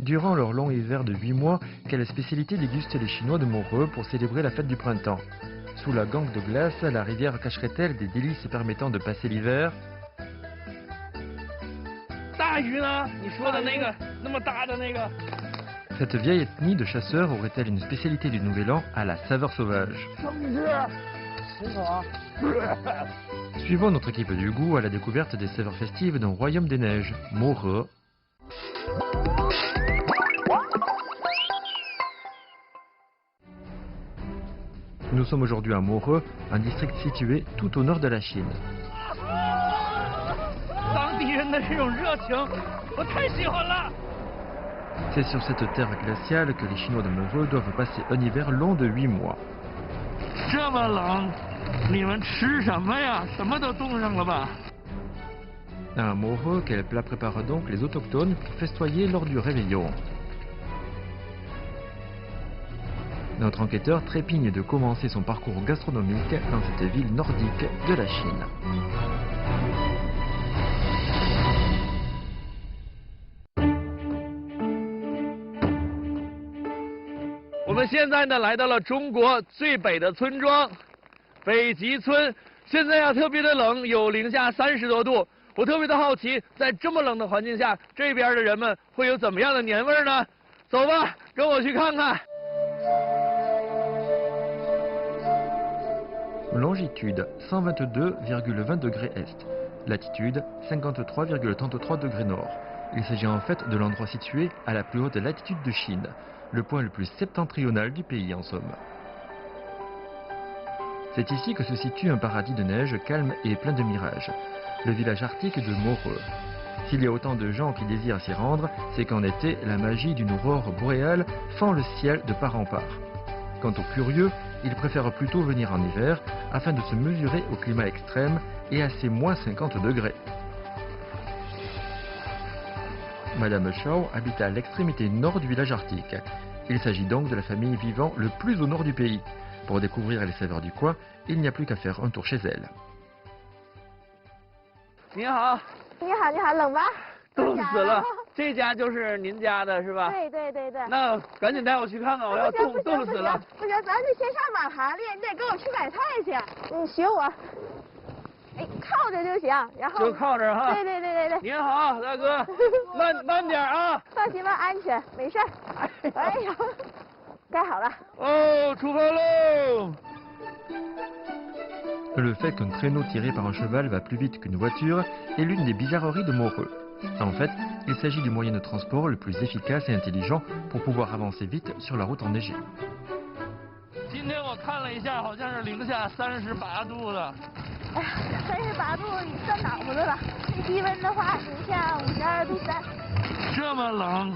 Durant leur long hiver de 8 mois, quelle spécialité dégustent les Chinois de Moreux pour célébrer la fête du printemps? Sous la gangue de glace, la rivière cacherait-elle des délices permettant de passer l'hiver? Cette vieille ethnie de chasseurs aurait-elle une spécialité du Nouvel An à la saveur sauvage? Suivons notre équipe du goût à la découverte des saveurs festives d'un royaume des neiges, Moreux. Nous sommes aujourd'hui à Moreux, un district situé tout au nord de la Chine. C'est sur cette terre glaciale que les Chinois de Moreux doivent passer un hiver long de 8 mois. À Moreux, quel plat préparent donc les autochtones pour festoyer lors du réveillon? Notre enquêteur trépigne de commencer son parcours gastronomique dans cette ville nordique de la Chine. 我们现在呢来到了中国最北的村庄北极村，现在呀特别的冷，有零下30多度。我特别的好奇，在这么冷的环境下，这边的人们会有怎么样的年味呢？走吧，跟我去看看。 Longitude 122,20 degrés est, latitude 53,33 degrés nord. Il s'agit en fait de l'endroit situé à la plus haute latitude de Chine, le point le plus septentrional du pays en somme. C'est ici que se situe un paradis de neige calme et plein de mirages, le village arctique de Moreux. S'il y a autant de gens qui désirent s'y rendre, c'est qu'en été, la magie d'une aurore boréale fend le ciel de part en part. Quant aux curieux, ils préfèrent plutôt venir en hiver afin de se mesurer au climat extrême et à ses moins 50 degrés. Madame Chao habite à l'extrémité nord du village arctique. Il s'agit donc de la famille vivant le plus au nord du pays. Pour découvrir les saveurs du coin, il n'y a plus qu'à faire un tour chez elle. 你好，你好，你好，冷吧？冻死了。这家就是您家的是吧？对对对对。那赶紧带我去看看，我要冻死了。不行，咱得先上马行练，你得跟我去买菜去。你学我，哎，靠着就行，然后就靠着哈。对对对对对。您好，大哥，慢点啊。放心吧，安全，没事儿。哎呀，该好了。哦，出发喽！ Le fait qu'un traîneau tiré par un cheval va plus vite qu'une voiture est l'une des bizarreries de Moreux. En fait, il s'agit du moyen de transport le plus efficace et intelligent pour pouvoir avancer vite sur la route enneigée. 今天我看了一下，好像是零下38度的。哎呀，38度你算暖和的了，低温的话零下52度3。这么冷，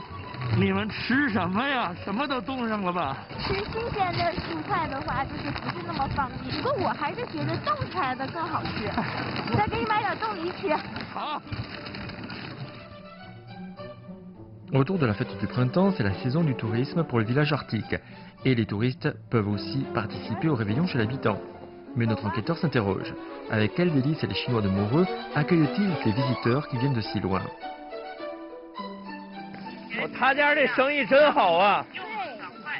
你们吃什么呀？什么都冻上了吧？吃新鲜的蔬菜的话，就是不是那么方便。不过我还是觉得冻起来的更好吃。再给你买点冻梨吃。好。 Autour de la fête du printemps, c'est la saison du tourisme pour le village arctique. Et les touristes peuvent aussi participer au réveillon chez l'habitant. Mais notre enquêteur s'interroge. Avec quel délice les Chinois de Moreux accueillent-ils ces visiteurs qui viennent de si loin? 他家这生意真好啊！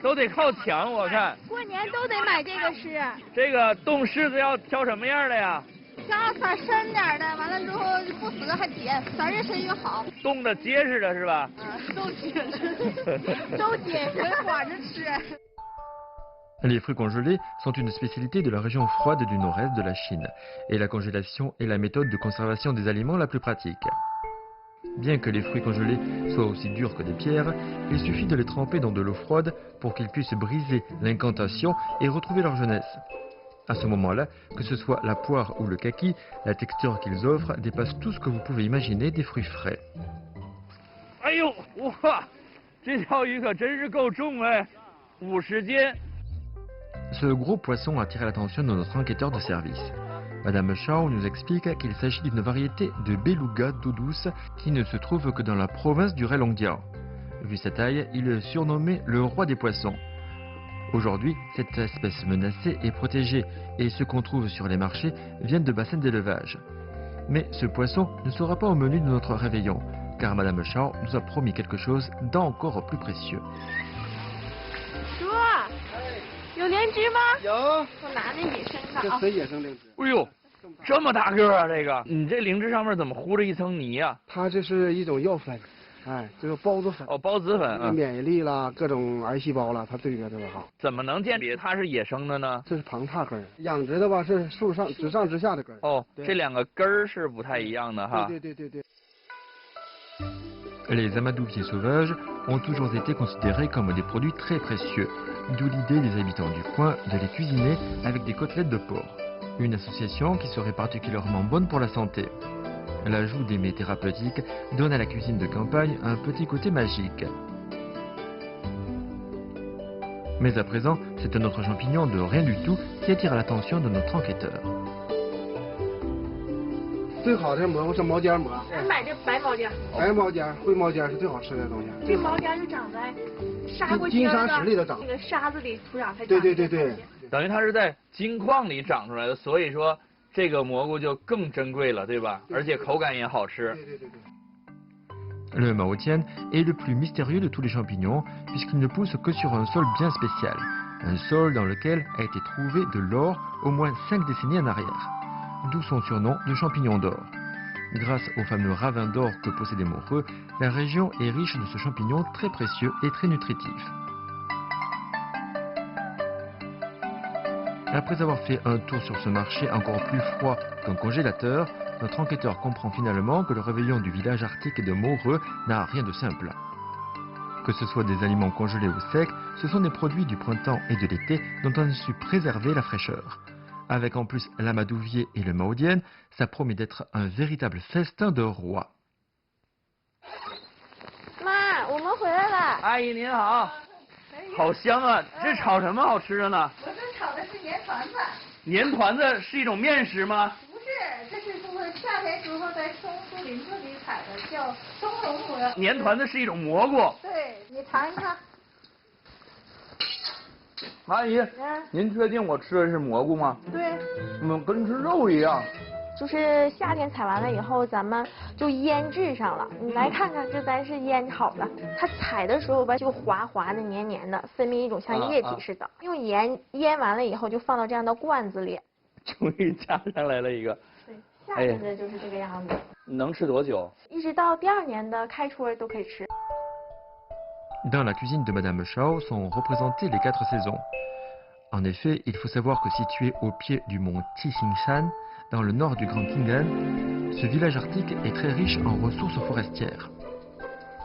都得靠抢，我看。过年都得买这个吃。这个冻柿子要挑什么样的呀？ 挑色深点的，完了之后不死还甜，色越深越好。冻的结实的是吧？都结实，都结实，管着吃。 Les fruits congelés sont une spécialité de la région froide du nord-est de la Chine, et la congélation est la méthode de conservation des aliments la plus pratique. Bien que les fruits congelés soient aussi durs que des pierres, il suffit de les tremper dans de l'eau froide pour qu'ils puissent briser l'incantation et retrouver leur jeunesse. À ce moment-là, que ce soit la poire ou le kaki, la texture qu'ils offrent dépasse tout ce que vous pouvez imaginer des fruits frais. 哎呦，哇，这条鱼可真是够重哎，50斤。Ce gros poisson a attiré l'attention de notre enquêteur de service. Madame Shaw nous explique qu'il s'agit d'une variété de beluga d'eau douce qui ne se trouve que dans la province du Heilongjiang. Vu sa taille, il est surnommé le roi des poissons. Aujourd'hui, cette espèce menacée est protégée et ce qu'on trouve sur les marchés viennent de bassins d'élevage. Mais ce poisson ne sera pas au menu de notre réveillon, car Madame Shaw nous a promis quelque chose d'encore plus précieux. 叔，有灵芝吗？有，我拿那野生的啊。这是野生灵芝。哎呦，这么大个啊！这个，你这灵芝上面怎么糊着一层泥呀？它这是一种药粉，哎，这个孢子粉。哦，孢子粉啊。免疫力啦，各种癌细胞啦，它对这个特别好。怎么能鉴别它是野生的呢？这是旁杈根儿，养殖的吧是树上直上直下的根儿。哦，这两个根儿是不太一样的哈。对对对对对。 Les amadouviers sauvages ont toujours été considérés comme des produits très précieux, d'où l'idée des habitants du coin de les cuisiner avec des côtelettes de porc. Une association qui serait particulièrement bonne pour la santé. L'ajout des mets thérapeutiques donne à la cuisine de campagne un petit côté magique. Mais à présent, c'est un autre champignon de rien du tout qui attire l'attention de notre enquêteur. 最好的蘑菇是毛尖蘑，咱买这白毛尖。白毛尖、灰毛尖是最好吃的东西。这毛尖就长在沙过金沙石里头长，那个沙子里土壤才长。对对对对。等于它是在金矿里长出来的，所以说这个蘑菇就更珍贵了，对吧？而且口感也好吃。对对对对。 Le maotian est le plus mystérieux de tous les champignons puisqu'il ne pousse que sur un sol bien spécial, un sol dans lequel a été trouvé de l'or au moins 5 décennies en arrière, d'où son surnom de champignon d'or. Grâce au fameux ravin d'or que possédait Moreux, la région est riche de ce champignon très précieux et très nutritif. Après avoir fait un tour sur ce marché encore plus froid qu'un congélateur, notre enquêteur comprend finalement que le réveillon du village arctique de Moreux n'a rien de simple. Que ce soit des aliments congelés ou secs, ce sont des produits du printemps et de l'été dont on a su préserver la fraîcheur. Avec en plus l'amadouvier et le maodienne, ça promet d'être un véritable festin de roi. 妈，我们回来了。阿姨您好，好香啊！这炒什么好吃的呢？我这炒的是年团子。年团子是一种面食吗？不是，这是从夏天时候在松树林子里采的，叫松茸蘑。年团子是一种蘑菇。对，你尝一尝。阿姨，您确定我吃的是蘑菇吗？对。跟吃肉一样。就是夏天采完了以后，咱们就腌制上了。你来看看，这咱是腌好了。它采的时候吧，就滑滑的、黏黏的，分泌一种像液体似的。用盐腌完了以后，就放到这样的罐子里。终于加上来了一个。对，夏天的就是这个样子。能吃多久？一直到第2年的开春都可以吃。Dans la cuisine de Madame Shaw sont représentées les 4 saisons. En effet, il faut savoir que situé au pied du mont Tishingshan, dans le nord du Grand Khingan, ce village arctique est très riche en ressources forestières.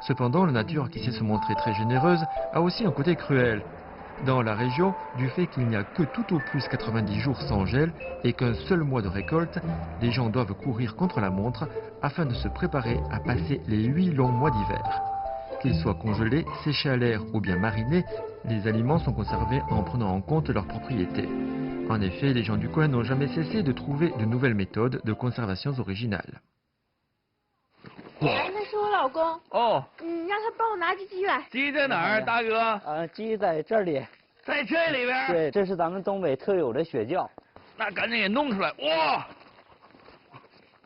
Cependant, la nature qui sait se montrer très généreuse a aussi un côté cruel. Dans la région, du fait qu'il n'y a que tout au plus 90 jours sans gel et qu'un seul mois de récolte, les gens doivent courir contre la montre afin de se préparer à passer les 8 longs mois d'hiver. Qu'ils soient congelés, séchés à l'air ou bien marinés, les aliments sont conservés en prenant en compte leurs propriétés. En effet, les gens du coin n'ont jamais cessé de trouver de nouvelles méthodes de conservation originales. 哎，那是我老公。哦。让他帮我拿只鸡来。鸡在哪儿，大哥？鸡在这里。在这里边？对，这是咱们东北特有的雪窖。那赶紧给弄出来！哇，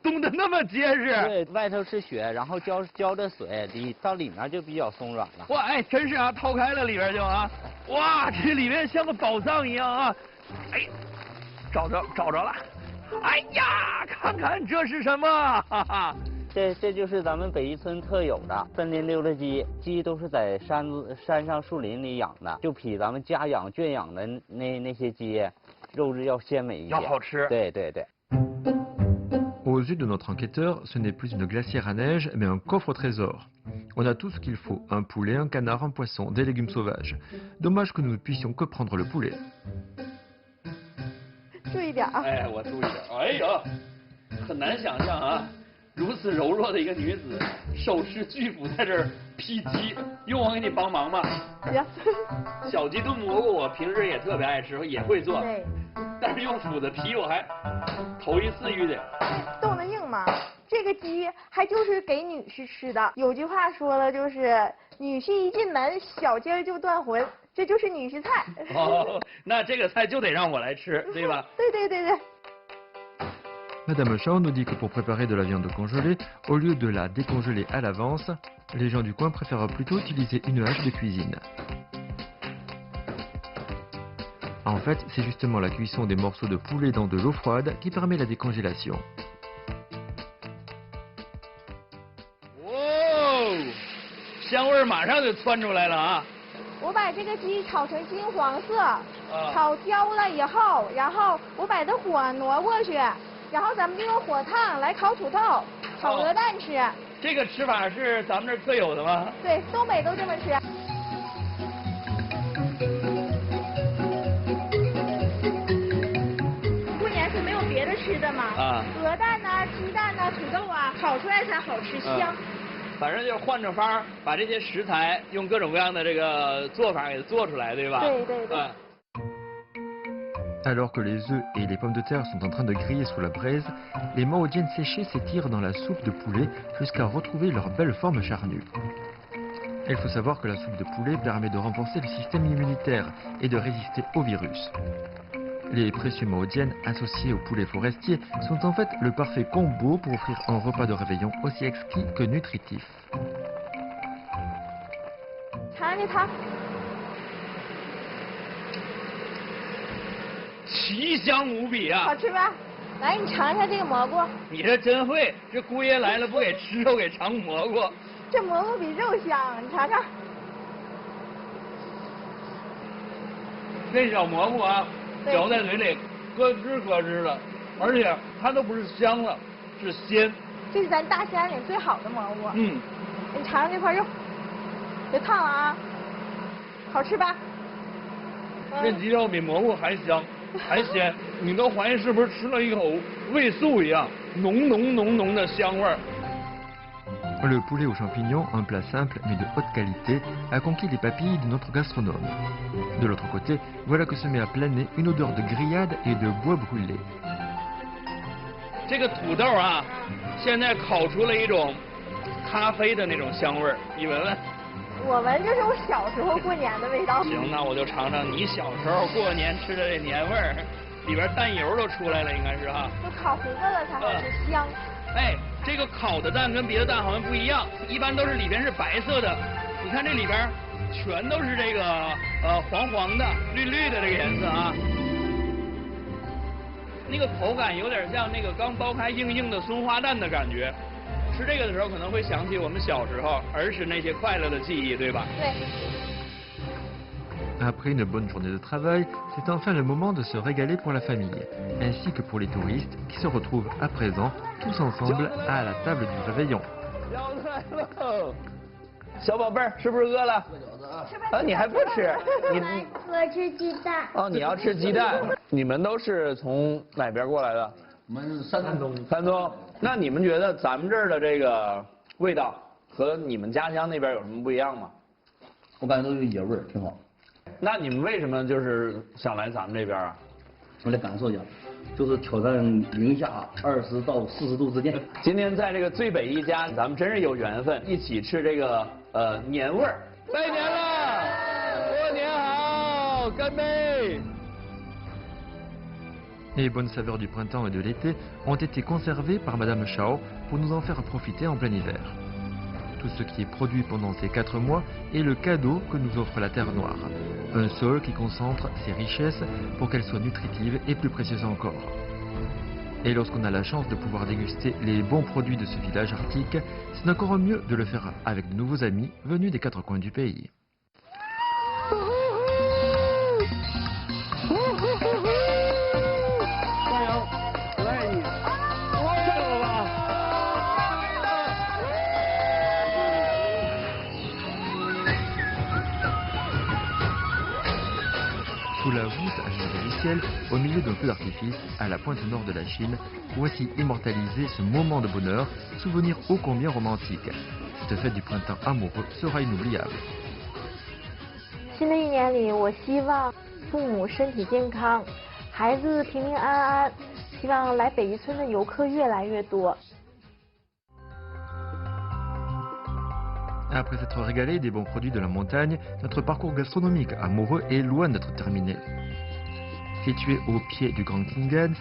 冻得那么结实。对，外头是雪，然后浇着水，到里面就比较松软了。哇，哎，真是啊，掏开了里边就啊，哇，这里面像个宝藏一样啊！哎，找着了！哎呀，看看这是什么？哈哈。这就是咱们北一村特有的森林溜达鸡，鸡都是在山上树林里养的，就比咱们家养圈养的那些鸡肉质要鲜美一点，要好吃。对对对。Aux yeux de notre enquêteur, ce n'est plus une glacière à neige, mais un coffre au trésor. On a tout ce qu'il faut, un poulet, un canard, un poisson, des légumes sauvages. Dommage que nous ne puissions que prendre le poulet. 注意点啊！哎，我注意点。哎呀，很难想象啊，如此柔弱的一个女子，手持巨斧在这儿劈鸡，用我给你帮忙吗？行。小鸡炖蘑菇我平时也特别爱吃，也会做。对。但是用斧子劈我还头一次遇见。冻得硬嘛，这个鸡还就是给女士吃的。有句话说了，就是女婿一进门，小鸡儿就断魂，这就是女婿菜。哦，那这个菜就得让我来吃，对吧？对对对对。 Madame Shaw nous dit que pour préparer de la viande congelée, au lieu de la décongeler à l'avance, les gens du coin préfèrent plutôt utiliser une hache de cuisine. En fait, c'est justement la cuisson des morceaux de poulet dans de l'eau froide qui permet la décongélation. 哇，香味马上就窜出来了啊！我把这个鸡炒成金黄色，炒焦了以后，然后我把这火挪过去。 然后咱们就用火烫来烤土豆、炒鹅蛋吃。这个吃法是咱们这儿特有的吗？对，东北都这么吃。过年是没有别的吃的嘛？啊。鹅蛋呐、鸡蛋呐、土豆啊，烤出来才好吃香。反正就是换着法儿，把这些食材用各种各样的这个做法给它做出来，对吧？对对对。 Alors que les œufs et les pommes de terre sont en train de griller sous la braise, les mahodziennes séchées s'étirent dans la soupe de poulet jusqu'à retrouver leur belle forme charnue. Il faut savoir que la soupe de poulet permet de renforcer le système immunitaire et de résister aux virus. Les précieux mahodziennes associés au poulet forestier sont en fait le parfait combo pour offrir un repas de réveillon aussi exquis que nutritif. 奇香无比啊！好吃吧？来，你尝一下这个蘑菇。你这真会，这姑爷来了不给吃肉，给尝蘑菇。这蘑菇比肉香，你尝尝。这小蘑菇啊，嚼在嘴里咯吱咯吱的，而且它都不是香了，是鲜。这是咱大山里最好的蘑菇。嗯。你尝尝这块肉，别烫了啊。好吃吧？这鸡肉比蘑菇还香。 还鲜，你都怀疑是不是吃了一口味素一样，浓的香味儿。 Le poulet aux champignons, un plat simple mais de haute qualité, a conquis les papilles de notre gastronome. De l'autre côté, voilà que se met à planer une odeur de grillade et de bois brûlé. 这个土豆啊，现在烤出了一种咖啡的那种香味儿，你闻闻。 我闻就是我小时候过年的味道。行，那我就尝尝你小时候过年吃的这年味儿，里边蛋油都出来了，应该是哈。都烤糊了才好吃香。哎，这个烤的蛋跟别的蛋好像不一样，一般都是里边是白色的，你看这里边全都是这个黄黄的、绿绿的这个颜色啊。那个口感有点像那个刚剥开硬硬的松花蛋的感觉。 吃这个的时候，可能会想起我们小时候儿时那些快乐的记忆，对吧？对。Après une bonne journée de travail, c'est enfin le moment de se régaler pour la famille, ainsi que pour les touristes qui se retrouvent à présent tous ensemble à la table du réveillon. 小宝贝儿，是不是饿了？啊，你还不吃？我吃鸡蛋。哦，你要吃鸡蛋？你们都是从哪边过来的？我们山东。山东。 那你们觉得咱们这儿的这个味道和你们家乡那边有什么不一样吗？我感觉都有野味儿，挺好。那你们为什么就是想来咱们这边啊？我来感受一下，就是挑战零下20到40度之间。今天在这个最北一家，咱们真是有缘分，一起吃这个年味儿。拜年了，过年好，干杯！ Les bonnes saveurs du printemps et de l'été ont été conservées par Madame Shaw pour nous en faire profiter en plein hiver. Tout ce qui est produit pendant ces 4 mois est le cadeau que nous offre la Terre Noire. Un sol qui concentre ses richesses pour qu'elles soient nutritives et plus précieuses encore. Et lorsqu'on a la chance de pouvoir déguster les bons produits de ce village arctique, c'est encore mieux de le faire avec de nouveaux amis venus des 4 coins du pays. à gérer du ciel au milieu d'un feu d'artifice à la pointe nord de la Chine, voici immortaliser ce moment de bonheur, souvenir ô combien romantique. Cette fête du printemps amoureux sera inoubliable. 新的一年里，我希望父母身体健康，孩子平平安安，希望来北渔村的游客越来越多。 Après s'être régalé des bons produits de la montagne, notre parcours gastronomique amoureux est loin d'être terminé. Situé au pied du Grand Khingan,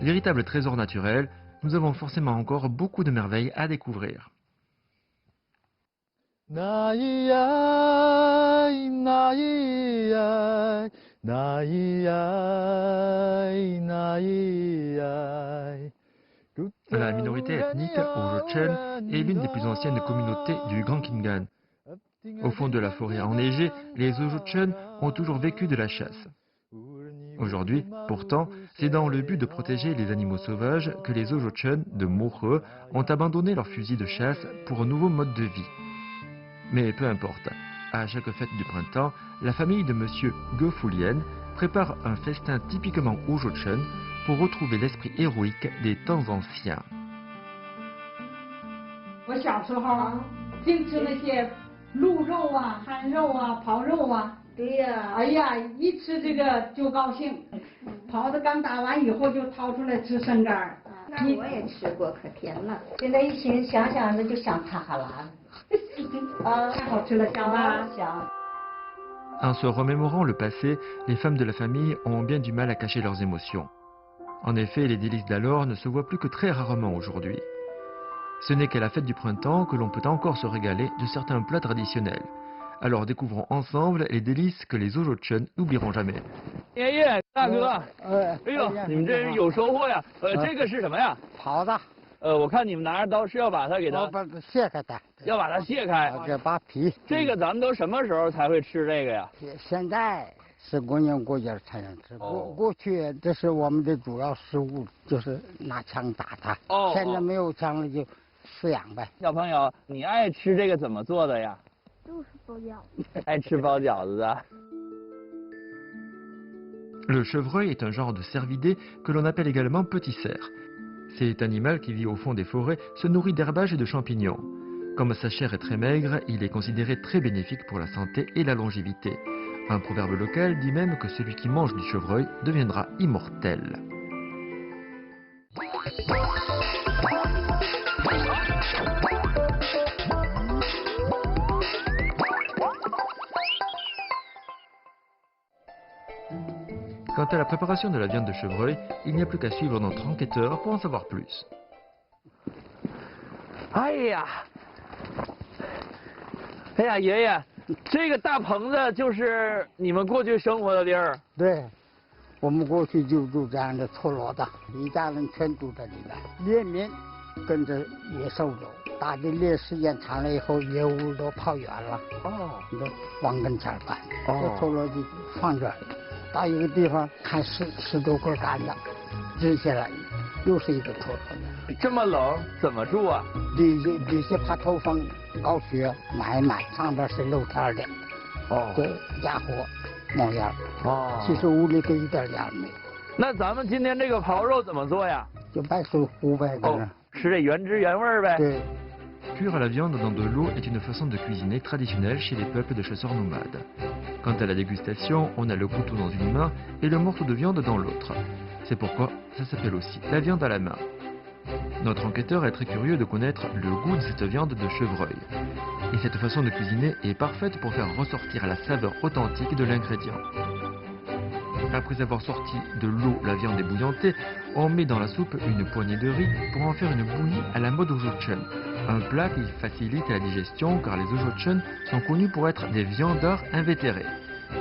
véritable trésor naturel, nous avons forcément encore beaucoup de merveilles à découvrir. À La minorité ethnique Ojochen est l'une des plus anciennes communautés du Grand Khingan. Au fond de la forêt enneigée, les Ojochen ont toujours vécu de la chasse. Aujourd'hui, pourtant, c'est dans le but de protéger les animaux sauvages que les Ojochen de Mohe ont abandonné leur fusil de chasse pour un nouveau mode de vie. Mais peu importe, à chaque fête du printemps, la famille de Monsieur Ge Fulien prépare un festin typiquement Ojochen pour retrouver l'esprit héroïque des temps anciens. 我小时候净吃那些鹿肉啊、憨肉啊、刨肉啊。对呀。哎呀，一吃这个就高兴，刨子刚打完以后就掏出来吃生干儿。那我也吃过，可甜了。现在一想想着就想撒哈喇。啊，太好吃了，香吧？香。 En se remémorant le passé, les femmes de la famille ont bien du mal à cacher leurs émotions. En effet, les délices d'alors ne se voient plus que très rarement aujourd'hui. Ce n'est qu'à la fête du printemps que l'on peut encore se régaler de certains plats traditionnels. Alors découvrons ensemble les délices que les Ojochen n'oublieront jamais. 爷爷，大哥，哎呦，你们这是有收获呀！这个是什么呀？刨子。我看你们拿着刀是要把它给它卸开的，要把它卸开，这把皮。这个咱们都什么时候才会吃这个呀？现在是过年过节才能吃。过去这是我们的主要食物，就是拿枪打它。现在没有枪了，就饲养呗。小朋友，你爱吃这个怎么做的呀？就是包饺子。爱吃包饺子的。 Le chevreuil est un genre de cervidé que l'on appelle également petit cerf. Cet animal qui vit au fond des forêts se nourrit d'herbages et de champignons. Comme sa chair est très maigre, il est considéré très bénéfique pour la santé et la longévité. Un proverbe local dit même que celui qui mange du chevreuil deviendra immortel. Quant à la préparation de la viande de chevreuil, il n'y a plus qu'à suivre notre enquêteur pour en savoir plus. 哎呀，爷爷，这个大棚子就是你们过去生活的地儿。对，我们过去就住这样的村落的，一家人全住在里面。猎民跟着野兽走，打的猎时间长了以后，野物都跑远了，都往跟前赶，这村落就放这儿。 到一个地方看十多根杆子，直下来，又是一个村落。这么冷怎么住啊？底下怕透风，高雪埋，上边是露天的。这家伙冒烟。其实屋里头一点烟没有。那咱们今天这个刨肉怎么做呀？就白水糊呗，吃这原汁原味呗。对。 Cuire la viande dans de l'eau est une façon de cuisiner traditionnelle chez les peuples de chasseurs nomades. Quant à la dégustation, on a le couteau dans une main et le morceau de viande dans l'autre. C'est pourquoi ça s'appelle aussi la viande à la main. Notre enquêteur est très curieux de connaître le goût de cette viande de chevreuil. Et cette façon de cuisiner est parfaite pour faire ressortir la saveur authentique de l'ingrédient. Après avoir sorti de l'eau la viande ébouillantée, on met dans la soupe une poignée de riz pour en faire une bouillie à la mode Ojochen. Un plat qui facilite la digestion car les Ojochen sont connus pour être des viandards invétérés.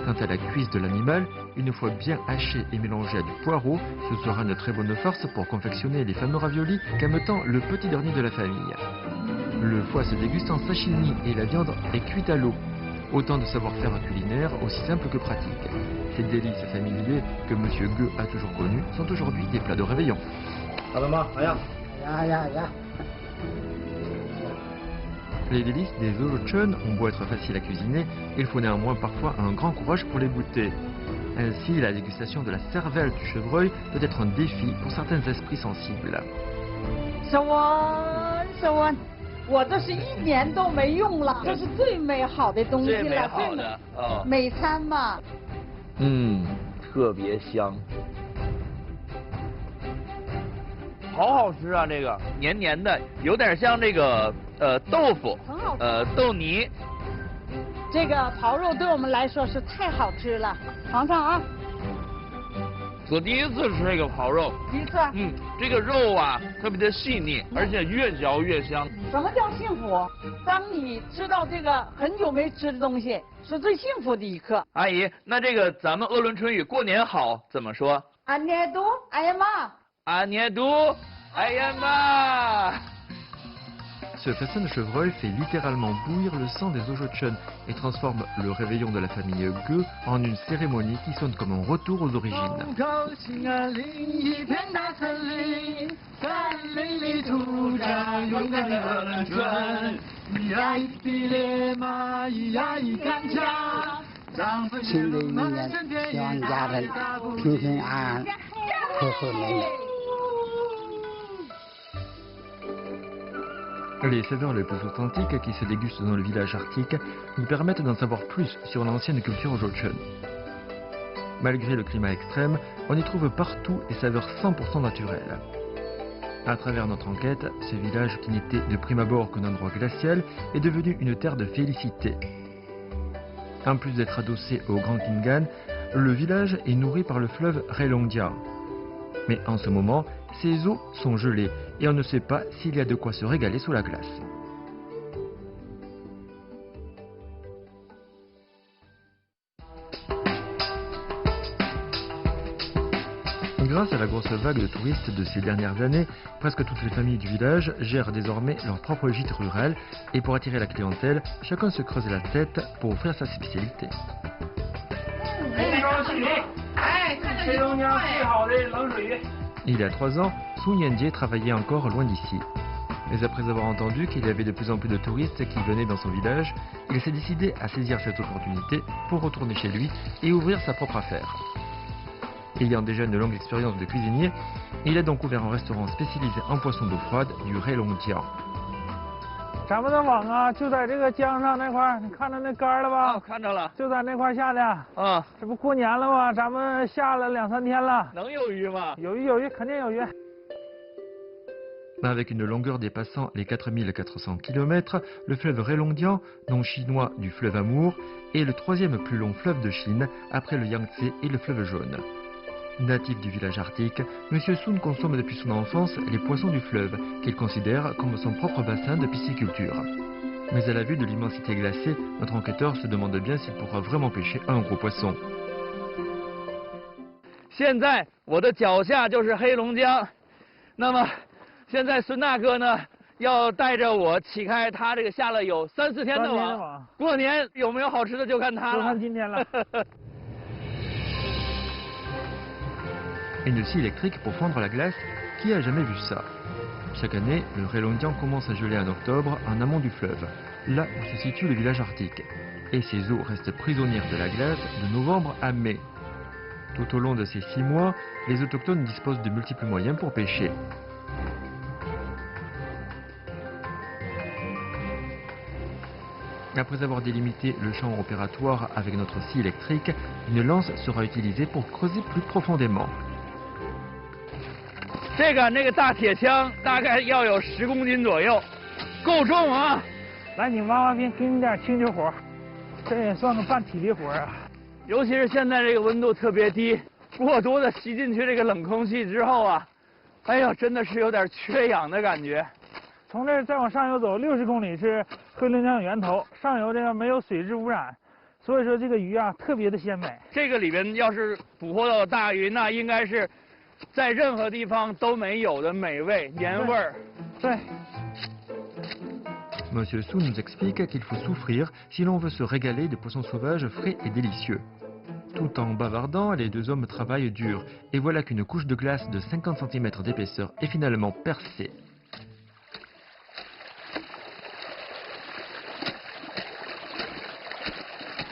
Quant à la cuisse de l'animal, une fois bien haché et mélangé à du poireau, ce sera une très bonne farce pour confectionner les fameux raviolis qu'aime tant le petit dernier de la famille. Le foie se déguste en sashimi et la viande est cuite à l'eau. Autant de savoir-faire culinaire aussi simple que pratique. Ces délices familiers que Monsieur Ge a toujours connus sont aujourd'hui des plats de réveillon. Les délices des Ojochen ont beau être faciles à cuisiner, il faut néanmoins parfois un grand courage pour les goûter. Ainsi, la dégustation de la cervelle du chevreuil peut être un défi pour certains esprits sensibles. 手温，我这是1年都没用了，这是最美好的东西了，最美好的啊，美餐嘛。特别香。好好吃啊！这个黏黏的，有点像这个豆腐，很好吃。豆泥。这个刨肉对我们来说是太好吃了，尝尝啊。我第一次吃这个刨肉。第一次。这个肉啊特别的细腻，而且越嚼越香。什么叫幸福？当你吃到这个很久没吃的东西，是最幸福的一刻。阿姨，那这个咱们鄂伦春语过年好怎么说？阿年多，哎呀妈！ 阿年多，哎呀妈！ Ce festin de chevreuil fait littéralement bouillir le sang des Ojochun et transforme le réveillon de la famille Gueux en une cérémonie qui sonne comme un retour aux origines. Les saveurs les plus authentiques qui se dégustent dans le village arctique nous permettent d'en savoir plus sur l'ancienne culture Ojochun. Malgré le climat extrême, on y trouve partout des saveurs 100% naturelles. À travers notre enquête, ce village qui n'était de prime abord qu'un endroit glacial est devenu une terre de félicité. En plus d'être adossé au Grand Khingan, le village est nourri par le fleuve Relongdia. Mais en ce moment, ces eaux sont gelées et on ne sait pas s'il y a de quoi se régaler sous la glace. Grâce à la grosse vague de touristes de ces dernières années, presque toutes les familles du village gèrent désormais leur propre gîte rural et pour attirer la clientèle, chacun se creuse la tête pour offrir sa spécialité. Il y a 3 ans, Sun Yanjie travaillait encore loin d'ici. Mais après avoir entendu qu'il y avait de plus en plus de touristes qui venaient dans son village, il s'est décidé à saisir cette opportunité pour retourner chez lui et ouvrir sa propre affaire. Ayant déjà une longue expérience de cuisinier, il a donc ouvert un restaurant spécialisé en poisson d'eau froide du Relongdia. 咱们的网啊，就在这个江上那块儿，你看到那杆了吧？看着了，就在那块下的。啊，这不过年了吗？咱们下了2、3天了。能有鱼吗？有鱼，肯定有鱼。 Avec une longueur dépassant les 4400 km, le fleuve Relongdian, nom chinois du fleuve Amour, est le 3e plus long fleuve de Chine après le Yangtze et le fleuve Jaune. Natif du village arctique, M. Sun consomme depuis son enfance les poissons du fleuve, qu'il considère comme son propre bassin de pisciculture. Mais à la vue de l'immensité glacée, notre enquêteur se demande bien s'il pourra vraiment pêcher un gros poisson. 现在我的脚下就是黑龙江，那么现在孙大哥呢要带着我启开他这个下了有3、4天的网，过年有没有好吃的就看他了。就看今天了。Une scie électrique pour fondre la glace, qui a jamais vu ça? Chaque année, le Relongdian commence à geler en octobre en amont du fleuve, là où se situe le village arctique. Et ses eaux restent prisonnières de la glace de novembre à mai. Tout au long de ces 6 mois, les autochtones disposent de multiples moyens pour pêcher. Après avoir délimité le champ opératoire avec notre scie électrique, une lance sera utilisée pour creuser plus profondément. 这个大铁枪大概要有10公斤左右，够重啊！来，你挖挖冰，给你点轻球活，这也算个半体力活啊。尤其是现在这个温度特别低，过多的吸进去这个冷空气之后啊，哎呦，真的是有点缺氧的感觉。从这儿再往上游走60公里是黑龙江源头，上游这个没有水质污染，所以说这个鱼啊特别的鲜美。这个里边要是捕获到大鱼，那应该是在任何地方都没有的美味盐味儿。对。 Monsieur Sun nous explique qu'il faut souffrir si l'on veut se régaler de poissons sauvages frais et délicieux. Tout en bavardant, les 2 hommes travaillent dur, et voilà qu'une couche de glace de 50 cm d'épaisseur est finalement percée.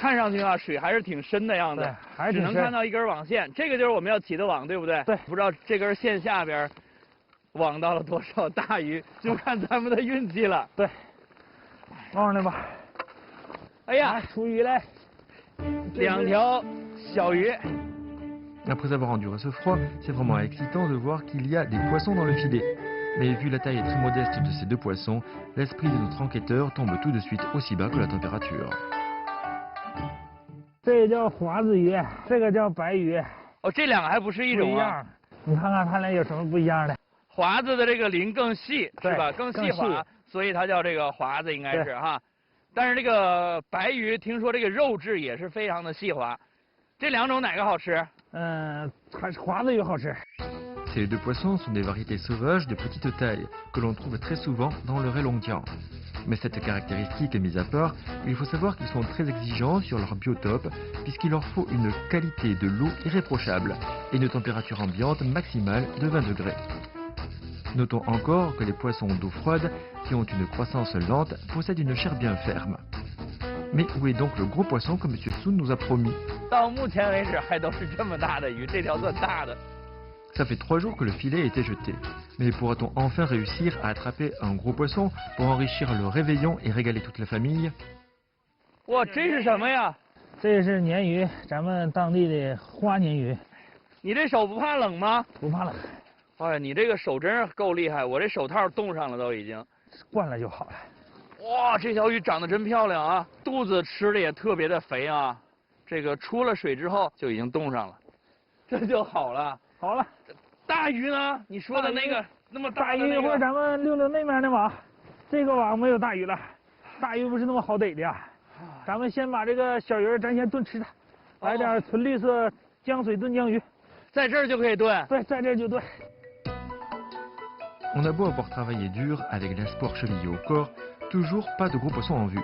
看上去啊，水还是挺深的样子，还是挺深，只能看到一根网线，这个就是我们要起的网，对不对？对。不知道这根线下边网到了多少大鱼，就看咱们的运气了。对，望上来吧。哎呀，出鱼来，2条小鱼。Après avoir enduré ce froid, c'est vraiment excitant de voir qu'il y a des poissons dans le filet. Mais vu la taille très modeste de ces deux poissons, l'esprit de notre enquêteur tombe tout de suite aussi bas que la température. 这个叫华子鱼，这个叫白鱼。哦，这两个还不是一种啊？你看看它俩有什么不一样的？华子的这个鳞更细，是吧？更细滑，所以它叫这个华子，应该是哈。但是这个白鱼，听说这个肉质也是非常的细滑。这两种哪个好吃？还是华子鱼好吃。 Ces deux poissons sont des variétés sauvages de petite taille que l'on trouve très souvent dans le Heilongjiang. Mais cette caractéristique mise à part, il faut savoir qu'ils sont très exigeants sur leur biotope puisqu'il leur faut une qualité de l'eau irréprochable et une température ambiante maximale de 20 degrés. Notons encore que les poissons d'eau froide qui ont une croissance lente possèdent une chair bien ferme. Mais où est donc le gros poisson que M. Sun nous a promis? 到目前为止还都是这么大的鱼，这条算大的。 Ça fait 3 jours que le filet a été jeté. Mais pourra-t-on enfin réussir à attraper un gros poisson pour enrichir le réveillon et régaler toute la famille? 哇，这是什么呀？这是鲶鱼，咱们当地的花鲶鱼。你这手不怕冷吗？不怕冷。哎呀，你这个手真是够厉害，我这手套冻上了都已经。惯了就好了。哇，这条鱼长得真漂亮啊，肚子吃的也特别的肥啊。这个出了水之后就已经冻上了，这就好了。 好了，大鱼呢？你说的那个那么大的大鱼，一会儿咱们溜溜那边的网。这个网没有大鱼了，大鱼不是那么好逮的呀。咱们先把这个小鱼咱先炖吃它，来点纯绿色江水炖江鱼，在这儿就可以炖。对，在这儿就炖。On a beau avoir travaillé dur avec l'espoir chevillé au corps, toujours pas de gros poissons en vue.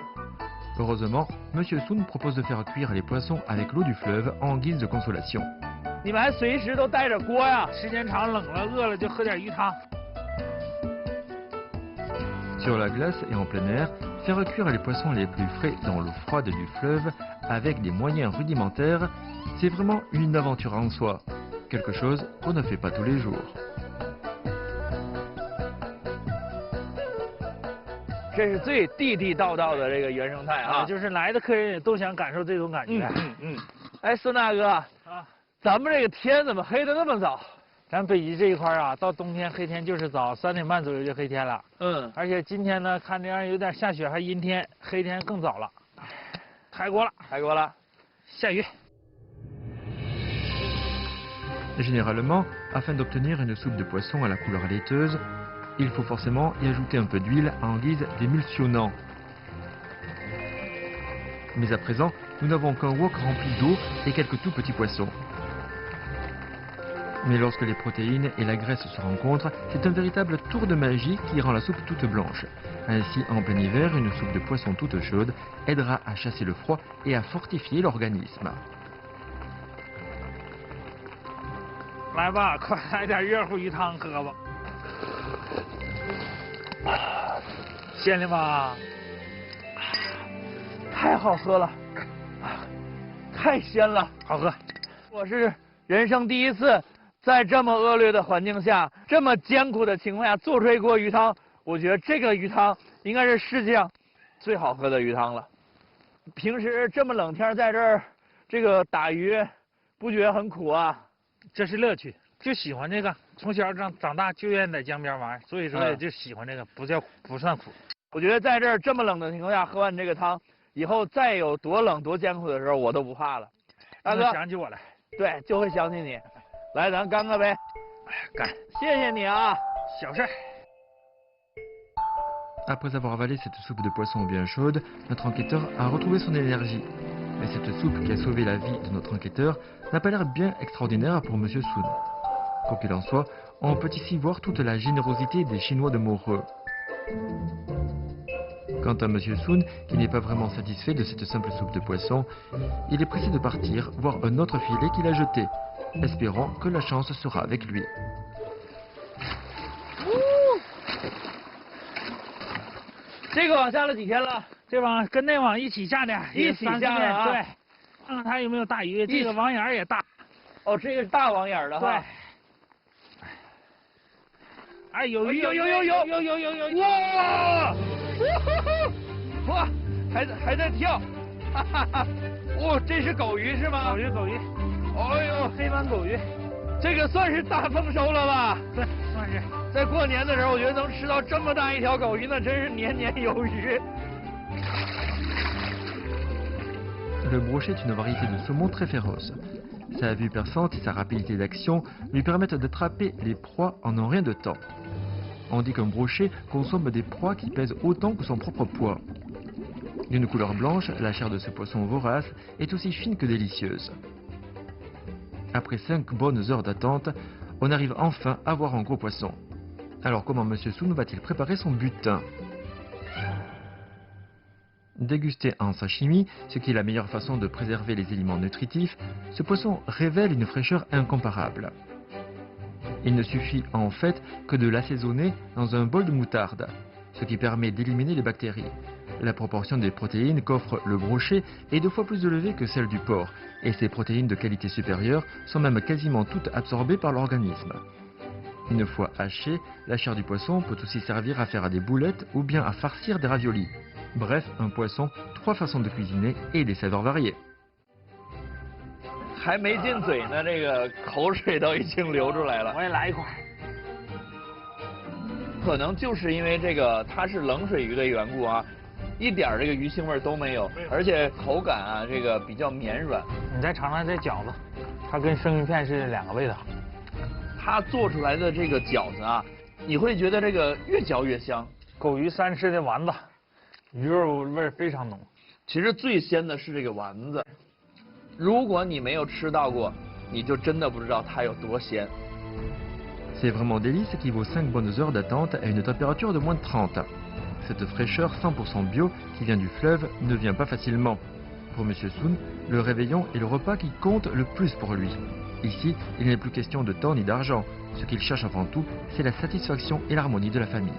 Heureusement, M. Sun propose de faire cuire les poissons avec l'eau du fleuve en guise de consolation. 你们还随时都带着锅呀？时间长冷了，饿了就喝点鱼汤。Sur la glace et en plein air, faire cuire les poissons les plus frais dans l'eau froide du fleuve avec des moyens rudimentaires, c'est vraiment une aventure en soi. Quelque chose qu'on ne fait pas tous les jours. 这是最地地道道的这个原生态啊！就是来的客人也都想感受这种感觉。哎，孙大哥啊，咱们这个天怎么黑的那么早？咱北极这一块啊，到冬天黑天就是早，3点半左右就黑天了。而且今天呢，看这样有点下雪，还阴天，黑天更早了。开锅了，开锅了，下鱼。 Généralement, afin d'obtenir une soupe de poisson à la couleur laiteuse, il faut forcément y ajouter un peu d'huile en guise d'émulsionnant. Mais à présent, nous n'avons qu'un wok rempli d'eau et quelques tout petits poissons. Mais lorsque les protéines et la graisse se rencontrent, c'est un véritable tour de magie qui rend la soupe toute blanche. Ainsi, en plein hiver, une soupe de poisson toute chaude aidera à chasser le froid et à fortifier l'organisme. 来吧，快来点热乎鱼汤喝吧。鲜了吧？太好喝了，太鲜了，好喝。我是人生第一次在这么恶劣的环境下，这么艰苦的情况下做出一锅鱼汤。我觉得这个鱼汤应该是世界上最好喝的鱼汤了。平时这么冷天在这儿，这个打鱼不觉得很苦啊？ 这是乐趣，就喜欢这个。从小长大就愿意在江边玩，所以说也就喜欢这个，不算苦。我觉得在这儿这么冷的情况下喝完这个汤，以后再有多冷多艰苦的时候，我都不怕了。大哥，想起我来，对，就会想起你。来，咱干个杯。干！谢谢你啊，小事。 Après avoir avalé cette soupe de poisson bien chaude, notre enquêteur a retrouvé son énergie. Mais cette soupe qui a sauvé la vie de notre enquêteur n'a pas l'air bien extraordinaire pour M. Sun. Quoi qu'il en soit, on peut ici voir toute la générosité des Chinois de Moreux. Quant à M. Sun, qui n'est pas vraiment satisfait de cette simple soupe de poisson, il est pressé de partir voir un autre filet qu'il a jeté, espérant que la chance sera avec lui. 这个网下了几天了？这网跟那网一起下的，一起下的啊。对，看看它有没有大鱼。这个网眼也大。哦，这个是大网眼的哈。对。哎，有鱼，有！哇！哇，还在跳，哈哈哈！哇，这是狗鱼是吗？狗鱼。哎呦，黑斑狗鱼，这个算是大丰收了吧？对，算是。在过年的时候，我觉得能吃到这么大一条狗鱼，那真是年年有余。Le brochet est une variété de saumon très féroce. Sa vue perçante et sa rapidité d'action lui permettent d'attraper les proies en un rien de temps. On dit qu'un brochet consomme des proies qui pèsent autant que son propre poids. D'une couleur blanche, la chair de ce poisson vorace est aussi fine que délicieuse. Après 5 bonnes heures d'attente, on arrive enfin à voir un gros poisson. Alors comment M. Soun va-t-il préparer son butin? Dégusté en sashimi, ce qui est la meilleure façon de préserver les éléments nutritifs, ce poisson révèle une fraîcheur incomparable. Il ne suffit en fait que de l'assaisonner dans un bol de moutarde, ce qui permet d'éliminer les bactéries. La proportion des protéines qu'offre le brochet est 2 fois plus élevée que celle du porc, et ces protéines de qualité supérieure sont même quasiment toutes absorbées par l'organisme. Une fois hachée, la chair du poisson peut aussi servir à faire des boulettes ou bien à farcir des raviolis. Bref, un poisson, 3 façons de cuisiner et des saveurs variées. 还没进嘴呢，这个口水都已经流出来了。我也来一块。可能就是因为这个它是冷水鱼的缘故啊，一点这个鱼腥味都没有，而且口感啊这个比较绵软。你再尝尝这饺子，它跟生鱼片是2个味道。它做出来的这个饺子啊，你会觉得这个越嚼越香。狗鱼3吃的丸子，鱼肉味非常浓。其实最鲜的是这个丸子。如果你没有吃到过，你就真的不知道它有多鲜。C'est vraiment délice qui vaut 5 bonnes heures d'attente à une température de moins de 30. Cette fraîcheur 100% bio qui vient du fleuve ne vient pas facilement. Pour M. Soun, le réveillon est le repas qui compte le plus pour lui. Ici, il n'est plus question de temps ni d'argent. Ce qu'il cherche avant tout, c'est la satisfaction et l'harmonie de la famille.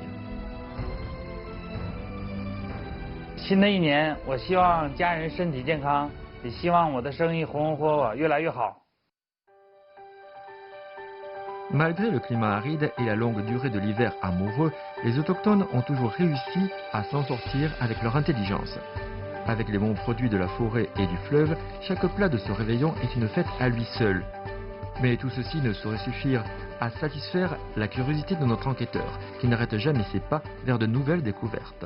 新的一年，我希望家人身体健康。也希望我的生意红红火火，越来越好。Malgré le climat aride et la longue durée de l'hiver amoureux, les autochtones ont toujours réussi à s'en sortir avec leur intelligence. Avec les bons produits de la forêt et du fleuve, chaque plat de ce réveillon est une fête à lui seul. Mais tout ceci ne saurait suffire à satisfaire la curiosité de notre enquêteur, qui n'arrête jamais ses pas vers de nouvelles découvertes.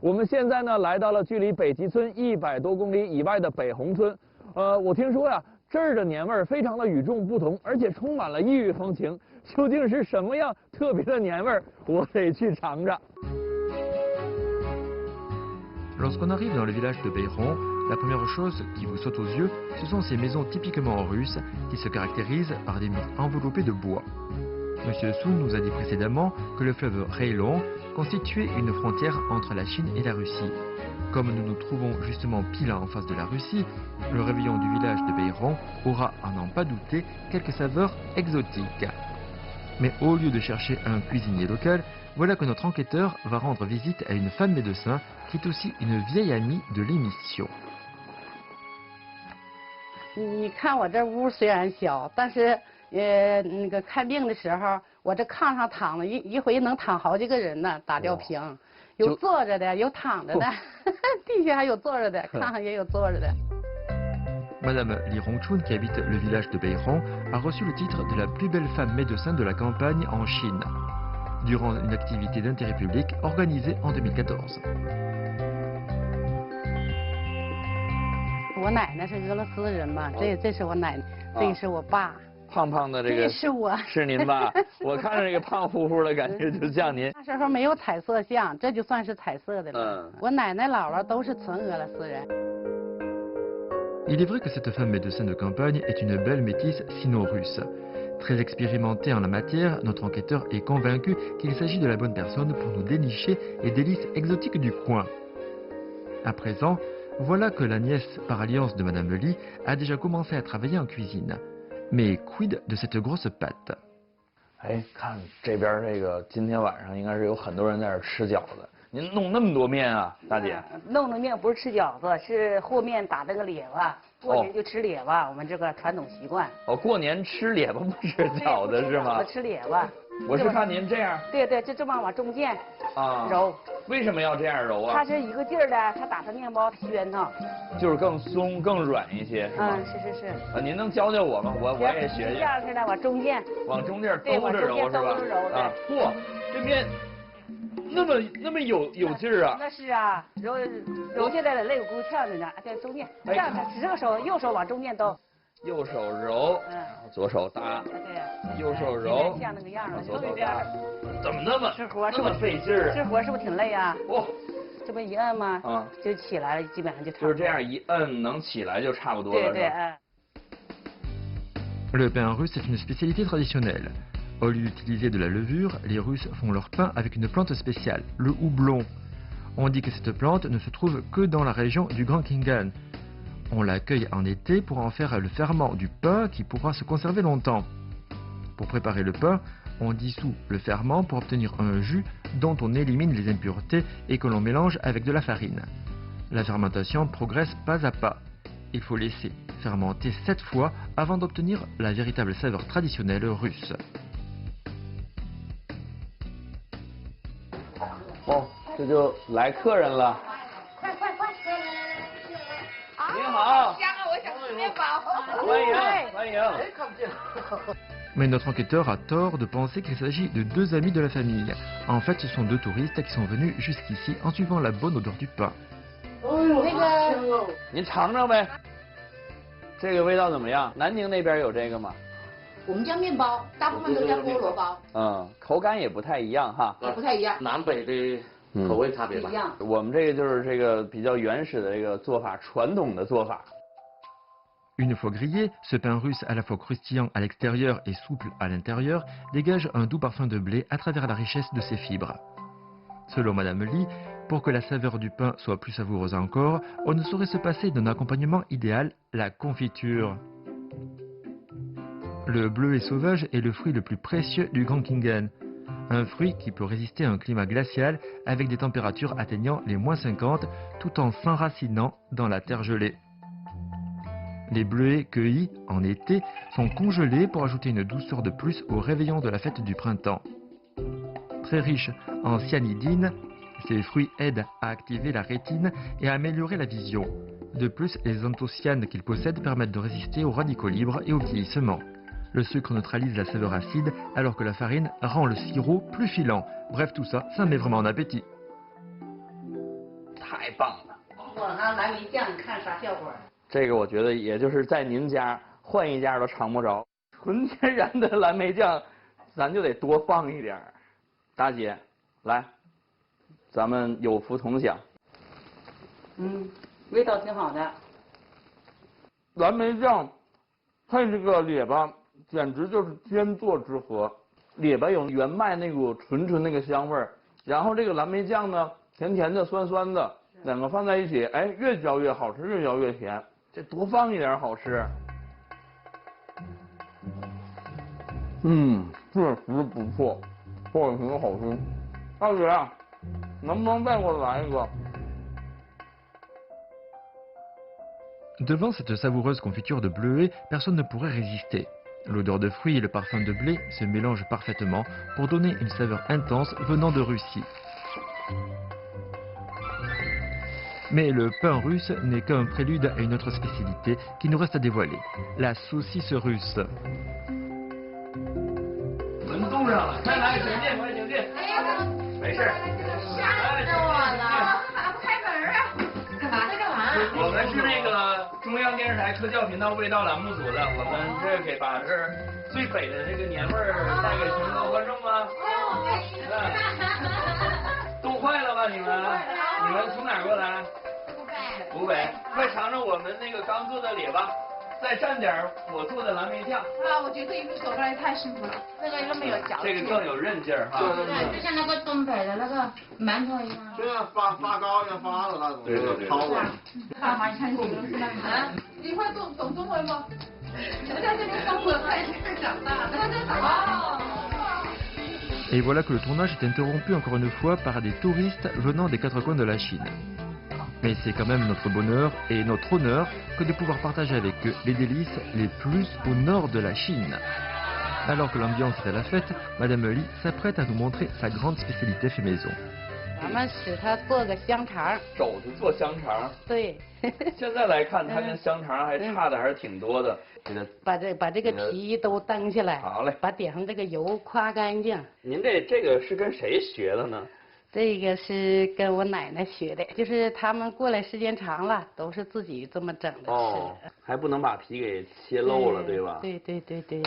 我们现在呢来到了距离北极村100多公里以外的北红村。我听说呀，这儿的年味非常的与众不同，而且充满了异域风情。究竟是什么样特别的年味，我得去尝尝。Lorsqu'on arrive dans le village de Beiron, la première chose qui vous saute aux yeux, ce sont ces maisons typiquement russes qui se caractérisent par des murs enveloppés de bois. Monsieur Soun nous a dit précédemment que le fleuve Reilong constituait une frontière entre la Chine et la Russie. Comme nous nous trouvons justement pile en face de la Russie, le réveillon du village de Beiron aura, à n'en pas douter, quelques saveurs exotiques. Mais au lieu de chercher un cuisinier local, voilà que notre enquêteur va rendre visite à une femme médecin qui est aussi une vieille amie de l'émission. 你看我这屋虽然小，但是那个看病的时候，我这炕上躺了一回能躺好几个人呢，打吊瓶，有坐着的，有躺着的，地下还有坐着的，炕上也有坐着的。Madame Li Hongchun, qui habite le village de Beiron, a reçu le titre de la plus belle femme médecin de la campagne en Chine, durant une activité d'intérêt public organisée en 2014. 我奶奶是俄罗斯人嘛，这是我奶奶，这个是我爸。胖胖的这个是我，是您吧？我看着这个胖乎乎的感觉就像您。那时候没有彩色相，这就算是彩色的了。我奶奶姥姥都是纯俄罗斯人。Il est vrai que cette femme médecin de campagne est une belle métisse sino-russe. Très expérimentée en la matière, notre enquêteur est convaincu qu'il s'agit de la bonne personne pour nous dénicher les délices exotiques du coin. À présent, Voilà que la nièce par alliance de Madame Li a déjà commencé à travailler en cuisine. Mais quid de cette grosse pâte? 哎，看这边这个，今天晚上应该是有很多人在这儿吃饺子。您弄那么多面啊，大姐？弄的面不是吃饺子，是和面打那个列巴。过年就吃列巴，我们这个传统习惯。哦，过年吃列巴不吃饺子是吗？吃列巴。我是看您这样。对对，就这么往中间揉。为什么要这样揉啊？它是一个劲儿的，它打成面包它暄腾。就是更松更软一些。是。啊，您能教教我吗？我也学学。这样似的，往中间。往中间兜着揉是吧？啊，嚯，这面那么有劲儿啊！那是啊，揉下来了肋骨跳着呢，在中间这样的，这个手右手往中间兜。右手揉，左手搭，对，右手揉，像那个样了，左手搭，怎么那么费劲儿？吃活是不是挺累啊？哇，这不一摁吗？就起来了，基本上就差不多。就是这样一摁，能起来就差不多了。对。Le pain russe est une spécialité traditionnelle. Au lieu d'utiliser de la levure, les Russes font leur pain avec une plante spéciale, le houblon. On dit que cette plante ne se trouve que dans la région du Grand Khingan. On la cueille en été pour en faire le ferment du pain qui pourra se conserver longtemps. Pour préparer le pain, on dissout le ferment pour obtenir un jus dont on élimine les impuretés et que l'on mélange avec de la farine. La fermentation progresse pas à pas. Il faut laisser fermenter 7 fois avant d'obtenir la véritable saveur traditionnelle russe. 哦，这就来客人了。快！您好。香啊，我想吃面包。欢迎。哎，看不见。Mais notre enquêteur a tort de penser qu'il s'agit de 2 amis de la famille. En fait, ce sont 2 touristes qui sont venus jusqu'ici en suivant la bonne odeur du pain. 您尝尝呗，这个味道怎么样？南宁那边有这个吗？我们叫面包，大部分都叫菠萝包。口感也不太一样哈。不太一样。南北的口味差别吧？一样。我们这个就是这个比较原始的这个做法，传统的做法。Une fois grillé, ce pain russe à la fois croustillant à l'extérieur et souple à l'intérieur dégage un doux parfum de blé à travers la richesse de ses fibres. Selon Madame Li, pour que la saveur du pain soit plus savoureuse encore, on ne saurait se passer d'un accompagnement idéal, la confiture. Le bleuet sauvage est le fruit le plus précieux du Grand Khingan. Un fruit qui peut résister à un climat glacial avec des températures atteignant les -50 tout en s'enracinant dans la terre gelée. Les bleuets cueillis en été sont congelés pour ajouter une douceur de plus au réveillon de la fête du printemps. Très riches en cyanidine, ces fruits aident à activer la rétine et à améliorer la vision. De plus, les anthocyanes qu'ils possèdent permettent de résister aux radicaux libres et au vieillissement. Le sucre neutralise la saveur acide alors que la farine rend le sirop plus filant. Bref, tout ça, ça met vraiment en appétit. 太棒了！我拿蓝莓酱看啥效果？这个我觉得也就是在您家换一家都尝不着，纯天然的蓝莓酱，咱就得多放一点。大姐，来，咱们有福同享。味道挺好的。蓝莓酱配这个列巴，简直就是天作之合。列巴有原麦那股纯那个香味儿，然后这个蓝莓酱呢，甜甜的、酸酸的，两个放在一起，哎，越嚼越好吃，越嚼越甜。这多放一点好吃。确实不错，做的挺好吃。大姐，能不能再给我来一个？Devant cette savoureuse confiture de bleuet, personne ne pourrait résister. L'odeur de fruits et le parfum de blé se mélangent parfaitement pour donner une saveur intense venant de Russie. Mais le pain russe n'est qu'un prélude à une autre spécialité qui nous reste à dévoiler, la saucisse russe. 门冻上了，快来，请进，快请进。没事。吓死我了！还不开门啊？干嘛？在干嘛？我们是那个中央电视台科教频道味道栏目组的，我们这给把这最北的这个年味儿带给全国观众吗？冻坏了吧你们？你们从哪儿过来？湖北。快尝尝我们那个刚做的列巴，再再蘸点我做的蓝莓酱。啊，我觉得一个手抓也太幸福了，这个又没有嚼。这个更有韧劲儿哈。对，就像那个东北的那个馒头一样。就像发糕一样发的那种，对。爸妈，你看你是那个啊？你会懂中文吗？我在这边生活快是长大的。Et voilà que le tournage est interrompu encore une fois par des touristes venant des quatre coins de la Chine. Mais c'est quand même notre bonheur et notre honneur que de pouvoir partager avec eux les délices les plus au nord de la Chine. Alors que l'ambiance est à la fête, Madame Li s'apprête à nous montrer sa grande spécialité fait maison. 咱们使它做个香肠，肘子做香肠。对。现在来看，它跟香肠还差的还是挺多的。把这个皮都蹬下来，好嘞。把顶上这个油夸干净。您这个是跟谁学的呢？这个是跟我奶奶学的，就是他们过来时间长了，都是自己这么整的吃。哦，还不能把皮给切漏了，对吧？对。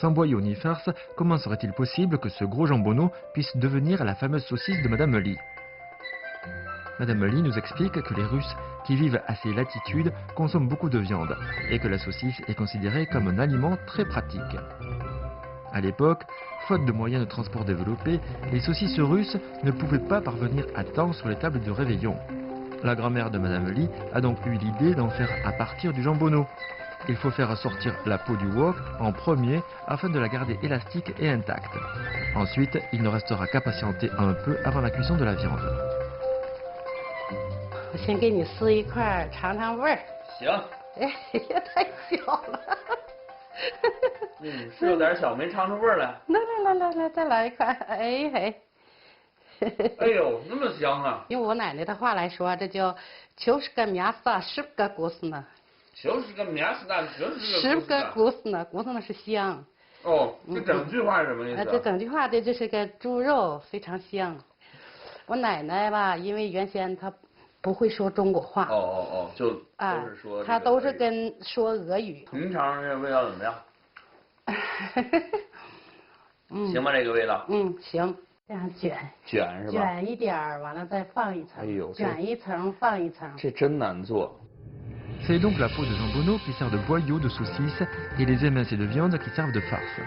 Sans boyau ni farce, comment serait-il possible que ce gros jambonneau puisse devenir la fameuse saucisse de Madame Li? Madame Li nous explique que les Russes qui vivent à ces latitudes consomment beaucoup de viande et que la saucisse est considérée comme un aliment très pratique. À l'époque, faute de moyens de transport développés, les saucisses russes ne pouvaient pas parvenir à temps sur les tables de réveillon. La grand-mère de Madame Li a donc eu l'idée d'en faire à partir du jambonneau. Il faut faire sortir la peau du wok en premier afin de la garder élastique et intacte. Ensuite, il ne restera qu'à patienter un peu avant la cuisson de la viande. 我先给你撕一块尝尝味儿。行。哎，太小了。是有点小，没尝出味儿来。来，再来一块。哎。哎呦，那么香啊！用我奶奶的话来说，这叫90个мясо, 10个вкусно。90个мясо, 10个вкусно， вкусно是香。哦，这整句话是什么意思？这整句话的这是个猪肉，非常香。我奶奶吧，因为原先她不会说中国话。就都是说。她都是跟说俄语。您尝尝这味道怎么样？行吗？这个味道？行。这样卷是吧？卷一点儿，完了再放一层。哎呦，卷一层放一层。这真难做。C'est donc la peau de jambonneau qui sert de boyau de saucisse et les émincés de viande qui servent de farce.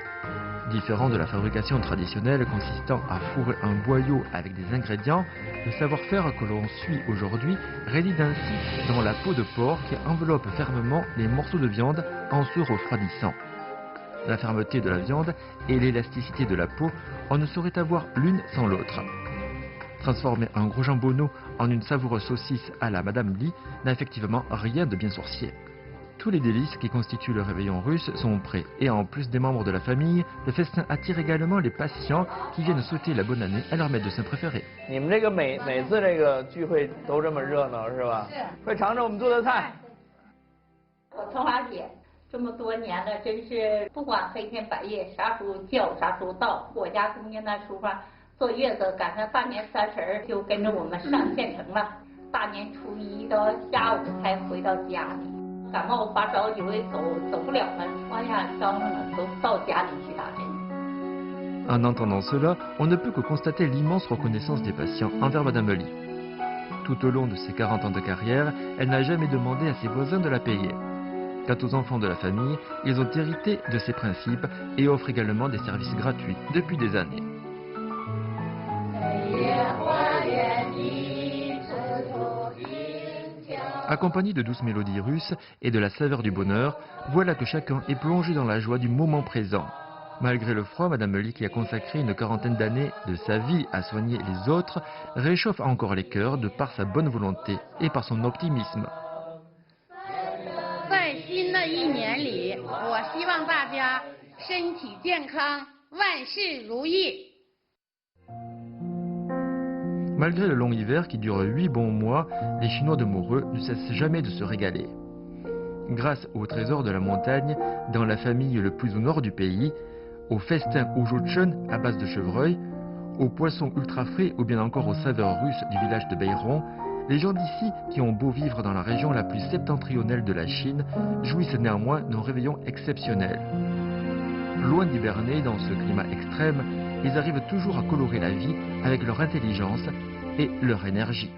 Différent de la fabrication traditionnelle consistant à fourrer un boyau avec des ingrédients, le savoir-faire que l'on suit aujourd'hui réside ainsi dans la peau de porc qui enveloppe fermement les morceaux de viande en se refroidissant. La fermeté de la viande et l'élasticité de la peau, on ne saurait avoir l'une sans l'autre. Transformer un gros jambonneau en une savoureuse saucisse à la Madame Li n'a effectivement rien de bien sorcier. Tous les délices qui constituent le réveillon russe sont prêts et en plus des membres de la famille, le festin attire également les patients qui viennent souhaiter la bonne année à leur médecin préféré. 你们这个每次这个聚会都这么热闹是吧？是。快尝尝我们做的菜。我从华姐这么多年了，真是不管黑天白夜，啥时候叫啥时候到。我家姑娘那时候坐月子，赶上大年30就跟着我们上县城了。大年初1到下午才回到家里。感冒发烧，以为走不了了，往下烧了，都到家里去打针。En entendant cela, on ne peut que constater l'immense reconnaissance des patients envers Madame Li. Tout au long de ses 40 ans de carrière, elle n'a jamais demandé à ses voisins de la payer. Quant aux enfants de la famille, ils ont hérité de ses principes et offrent également des services gratuits depuis des années. Accompagné de douces mélodies russes et de la saveur du bonheur, voilà que chacun est plongé dans la joie du moment présent. Malgré le froid, Madame Li, qui a consacré une quarantaine d'années de sa vie à soigner les autres, réchauffe encore les cœurs de par sa bonne volonté et par son optimisme. 在新的一年里，我希望大家身体健康，万事如意。 Malgré le long hiver qui dure 8 bons mois, les Chinois de Moreux ne cessent jamais de se régaler. Grâce aux trésors de la montagne, dans la famille le plus au nord du pays, aux festins au Jochun à base de chevreuil, aux poissons ultra frais ou bien encore aux saveurs russes du village de Beiron, les gens d'ici, qui ont beau vivre dans la région la plus septentrionale de la Chine, jouissent néanmoins d'un réveillon exceptionnel. Loin d'hiberner dans ce climat extrême, ils arrivent toujours à colorer la vie avec leur intelligence et leur énergie.